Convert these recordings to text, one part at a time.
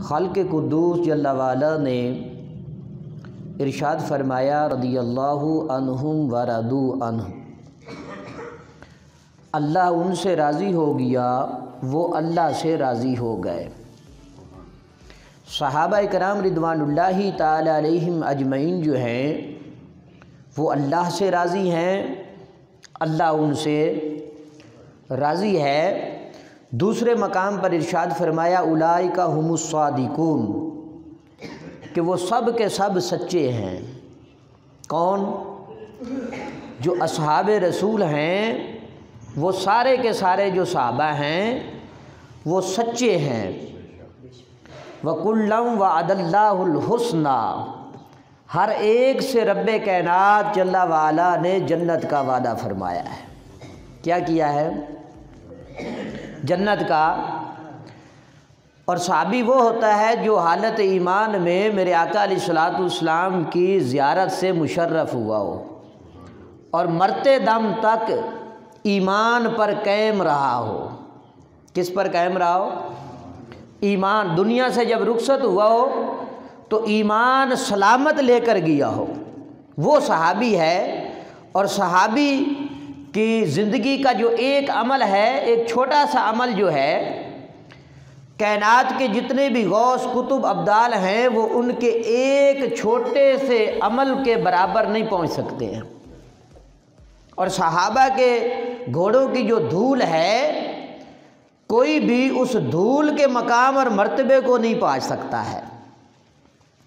خالق قدوس جل وعلا نے ارشاد فرمایا رضی اللہ عنہم ورضوا عنہ، اللہ ان سے راضی ہو گیا، وہ اللہ سے راضی ہو گئے۔ صحابہ کرام رضوان اللہ تعالی علیہم اجمعین جو ہیں وہ اللہ سے راضی ہیں، اللہ ان سے راضی ہے۔ دوسرے مقام پر ارشاد فرمایا اولئک ھم الصادقون، کہ وہ سب کے سب سچے ہیں۔ کون؟ جو اصحاب رسول ہیں، وہ سارے کے سارے جو صحابہ ہیں وہ سچے ہیں۔ وَكُلًّا وَعَدَ اللَّهُ الْحُسْنَى، ہر ایک سے رب کائنات جل وعلا نے جنت کا وعدہ فرمایا ہے۔ کیا کیا ہے؟ جنت کا۔ اور صحابی وہ ہوتا ہے جو حالت ایمان میں میرے آقا علیہ الصلوۃ والسلام کی زیارت سے مشرف ہوا ہو اور مرتے دم تک ایمان پر قائم رہا ہو۔ کس پر قائم رہا ہو؟ ایمان۔ دنیا سے جب رخصت ہوا ہو تو ایمان سلامت لے کر گیا ہو، وہ صحابی ہے۔ اور صحابی کی زندگی کا جو ایک عمل ہے، ایک چھوٹا سا عمل جو ہے، کائنات کے جتنے بھی غوث کتب ابدال ہیں وہ ان کے ایک چھوٹے سے عمل کے برابر نہیں پہنچ سکتے ہیں۔ اور صحابہ کے گھوڑوں کی جو دھول ہے، کوئی بھی اس دھول کے مقام اور مرتبے کو نہیں پہنچ سکتا ہے۔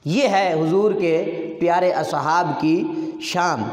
یہ ہے حضور کے پیارے اصحاب کی شان۔